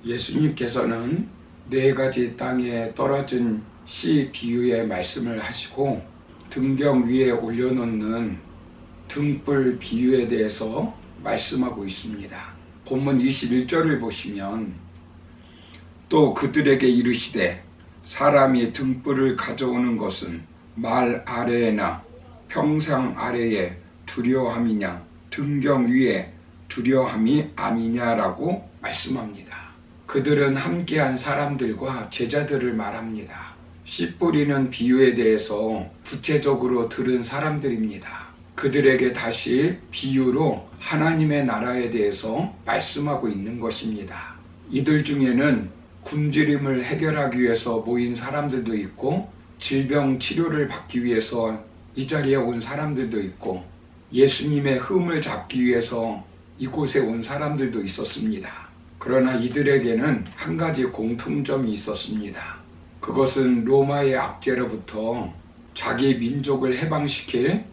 예수님께서는 4가지 땅에 떨어진 씨 비유의 말씀을 하시고 등경 위에 올려놓는 등불 비유에 대해서 말씀하고 있습니다. 본문 21절을 보시면 또 그들에게 이르시되 사람이 등불을 가져오는 것은 말 아래에나 평상 아래에 두려움이냐 등경 위에 두려움이 아니냐라고 말씀합니다. 그들은 함께한 사람들과 제자들을 말합니다. 씨 뿌리는 비유에 대해서 구체적으로 들은 사람들입니다. 그들에게 다시 비유로 하나님의 나라에 대해서 말씀하고 있는 것입니다. 이들 중에는 굶주림을 해결하기 위해서 모인 사람들도 있고 질병 치료를 받기 위해서 이 자리에 온 사람들도 있고 예수님의 흠을 잡기 위해서 이곳에 온 사람들도 있었습니다. 그러나 이들에게는 한 가지 공통점이 있었습니다. 그것은 로마의 압제로부터 자기 민족을 해방시킬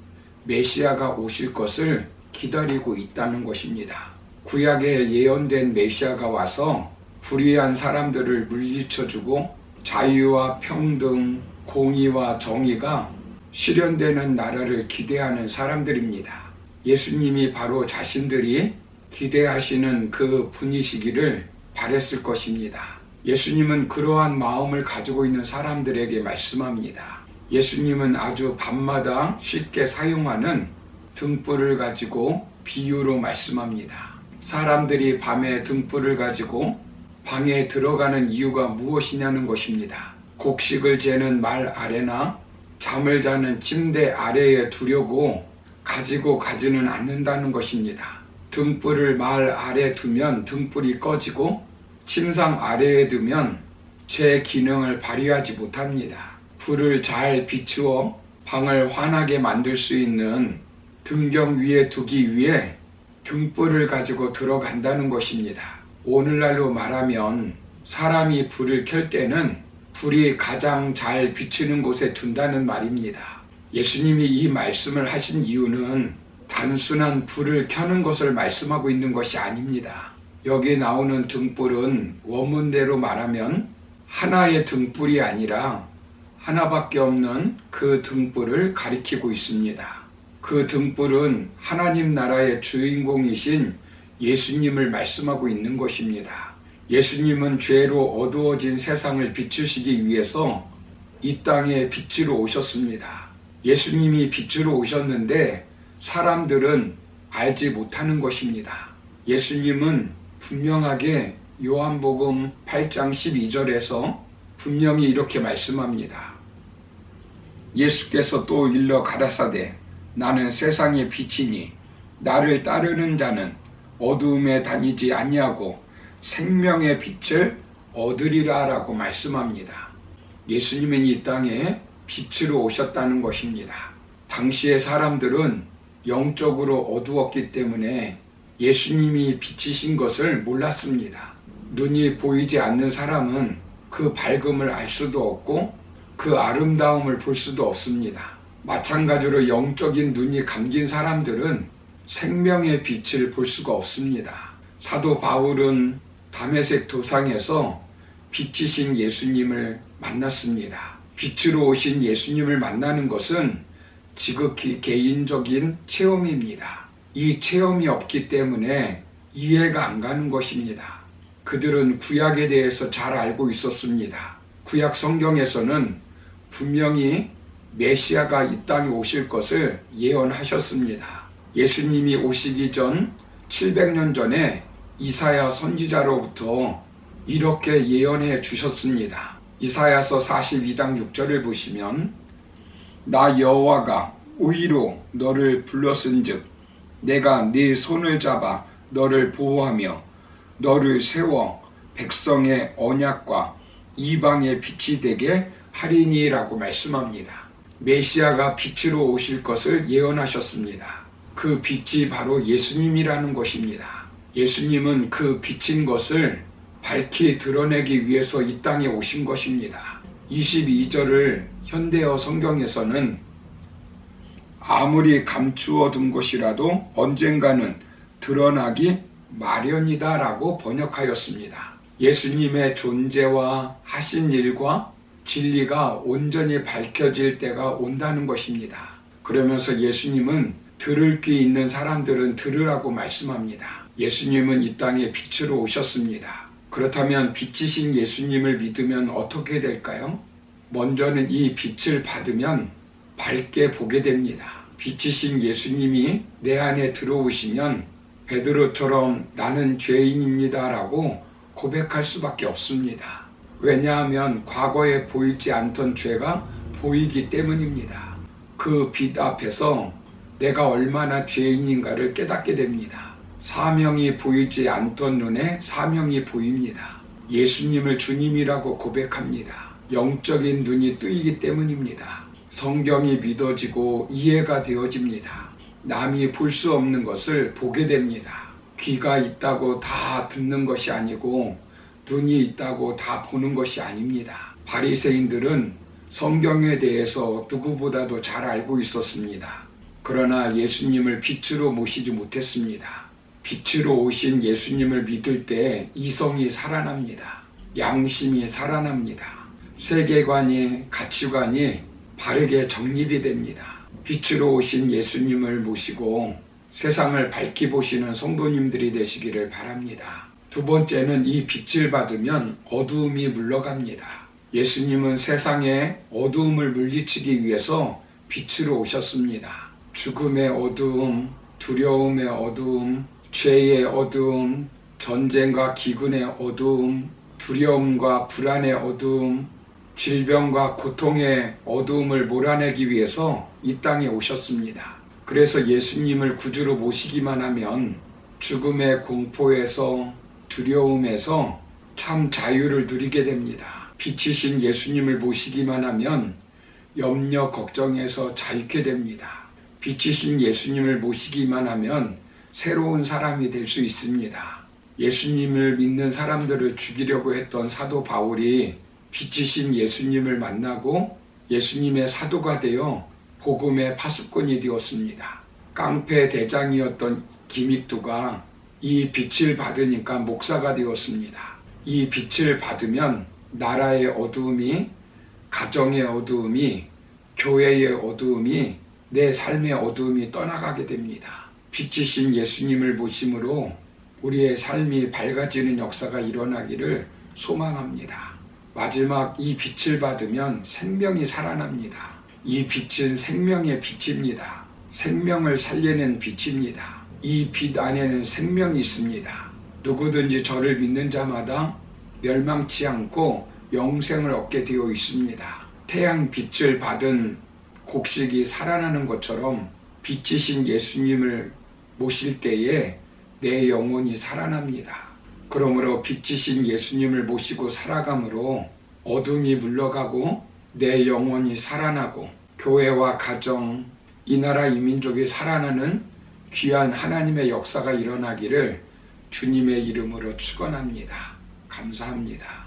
메시아가 오실 것을 기다리고 있다는 것입니다. 구약에 예언된 메시아가 와서 불의한 사람들을 물리쳐주고 자유와 평등, 공의와 정의가 실현되는 나라를 기대하는 사람들입니다. 예수님이 바로 자신들이 기대하시는 그 분이시기를 바랬을 것입니다. 예수님은 그러한 마음을 가지고 있는 사람들에게 말씀합니다. 예수님은 아주 밤마다 쉽게 사용하는 등불을 가지고 비유로 말씀합니다. 사람들이 밤에 등불을 가지고 방에 들어가는 이유가 무엇이냐는 것입니다. 곡식을 재는 말 아래나 잠을 자는 침대 아래에 두려고 가지고 가지는 않는다는 것입니다. 등불을 말 아래 두면 등불이 꺼지고 침상 아래에 두면 제 기능을 발휘하지 못합니다. 불을 잘 비추어 방을 환하게 만들 수 있는 등경 위에 두기 위해 등불을 가지고 들어간다는 것입니다. 오늘날로 말하면 사람이 불을 켤 때는 불이 가장 잘 비추는 곳에 둔다는 말입니다. 예수님이 이 말씀을 하신 이유는 단순한 불을 켜는 것을 말씀하고 있는 것이 아닙니다. 여기 나오는 등불은 원문대로 말하면 하나의 등불이 아니라 하나밖에 없는 그 등불을 가리키고 있습니다. 그 등불은 하나님 나라의 주인공이신 예수님을 말씀하고 있는 것입니다. 예수님은 죄로 어두워진 세상을 비추시기 위해서 이 땅에 빛으로 오셨습니다. 예수님이 빛으로 오셨는데 사람들은 알지 못하는 것입니다. 예수님은 분명하게 요한복음 8장 12절에서 분명히 이렇게 말씀합니다. 예수께서 또 일러 가라사대 나는 세상의 빛이니 나를 따르는 자는 어두움에 다니지 아니하고 생명의 빛을 얻으리라 라고 말씀합니다. 예수님은 이 땅에 빛으로 오셨다는 것입니다. 당시의 사람들은 영적으로 어두웠기 때문에 예수님이 빛이신 것을 몰랐습니다. 눈이 보이지 않는 사람은 그 밝음을 알 수도 없고 그 아름다움을 볼 수도 없습니다. 마찬가지로 영적인 눈이 감긴 사람들은 생명의 빛을 볼 수가 없습니다. 사도 바울은 다메섹 도상에서 빛이신 예수님을 만났습니다. 빛으로 오신 예수님을 만나는 것은 지극히 개인적인 체험입니다. 이 체험이 없기 때문에 이해가 안 가는 것입니다. 그들은 구약에 대해서 잘 알고 있었습니다. 구약 성경에서는 분명히 메시아가 이 땅에 오실 것을 예언하셨습니다. 예수님이 오시기 전 700년 전에 이사야 선지자로부터 이렇게 예언해 주셨습니다. 이사야서 42장 6절을 보시면 나 여호와가 의로 너를 불렀은즉 내가 네 손을 잡아 너를 보호하며 너를 세워 백성의 언약과 이방의 빛이 되게 하리니라고 말씀합니다. 메시아가 빛으로 오실 것을 예언하셨습니다. 그 빛이 바로 예수님이라는 것입니다. 예수님은 그 빛인 것을 밝히 드러내기 위해서 이 땅에 오신 것입니다. 22절을 현대어 성경에서는 아무리 감추어 둔 것이라도 언젠가는 드러나기 마련이다 라고 번역하였습니다. 예수님의 존재와 하신 일과 진리가 온전히 밝혀질 때가 온다는 것입니다. 그러면서 예수님은 들을 귀 있는 사람들은 들으라고 말씀합니다. 예수님은 이 땅에 빛으로 오셨습니다. 그렇다면 빛이신 예수님을 믿으면 어떻게 될까요? 먼저는 이 빛을 받으면 밝게 보게 됩니다. 빛이신 예수님이 내 안에 들어오시면 베드로처럼 나는 죄인입니다 라고 고백할 수밖에 없습니다. 왜냐하면 과거에 보이지 않던 죄가 보이기 때문입니다. 그 빛 앞에서 내가 얼마나 죄인인가를 깨닫게 됩니다. 사명이 보이지 않던 눈에 사명이 보입니다. 예수님을 주님이라고 고백합니다. 영적인 눈이 뜨이기 때문입니다. 성경이 믿어지고 이해가 되어집니다. 남이 볼 수 없는 것을 보게 됩니다. 귀가 있다고 다 듣는 것이 아니고 눈이 있다고 다 보는 것이 아닙니다. 바리새인들은 성경에 대해서 누구보다도 잘 알고 있었습니다. 그러나 예수님을 빛으로 모시지 못했습니다. 빛으로 오신 예수님을 믿을 때 이성이 살아납니다. 양심이 살아납니다. 세계관이, 가치관이 바르게 정립이 됩니다. 빛으로 오신 예수님을 모시고 세상을 밝히 보시는 성도님들이 되시기를 바랍니다. 두 번째는 이 빛을 받으면 어두움이 물러갑니다. 예수님은 세상의 어두움을 물리치기 위해서 빛으로 오셨습니다. 죽음의 어두움, 두려움의 어두움, 죄의 어두움, 전쟁과 기근의 어두움, 두려움과 불안의 어두움, 질병과 고통의 어두움을 몰아내기 위해서 이 땅에 오셨습니다. 그래서 예수님을 구주로 모시기만 하면 죽음의 공포에서 두려움에서 참 자유를 누리게 됩니다. 빛이신 예수님을 모시기만 하면 염려 걱정에서 자유케 됩니다. 빛이신 예수님을 모시기만 하면 새로운 사람이 될 수 있습니다. 예수님을 믿는 사람들을 죽이려고 했던 사도 바울이 빛이신 예수님을 만나고 예수님의 사도가 되어 복음의 파수꾼이 되었습니다. 깡패 대장이었던 김익두가 이 빛을 받으니까 목사가 되었습니다. 이 빛을 받으면 나라의 어두움이, 가정의 어두움이, 교회의 어두움이, 내 삶의 어두움이 떠나가게 됩니다. 빛이신 예수님을 모심으로 우리의 삶이 밝아지는 역사가 일어나기를 소망합니다. 마지막 이 빛을 받으면 생명이 살아납니다. 이 빛은 생명의 빛입니다. 생명을 살리는 빛입니다. 이 빛 안에는 생명이 있습니다. 누구든지 저를 믿는 자마다 멸망치 않고 영생을 얻게 되어 있습니다. 태양 빛을 받은 곡식이 살아나는 것처럼 빛이신 예수님을 모실 때에 내 영혼이 살아납니다. 그러므로 빛이신 예수님을 모시고 살아감으로 어둠이 물러가고 내 영혼이 살아나고 교회와 가정, 이 나라 이 민족이 살아나는 귀한 하나님의 역사가 일어나기를 주님의 이름으로 축원합니다. 감사합니다.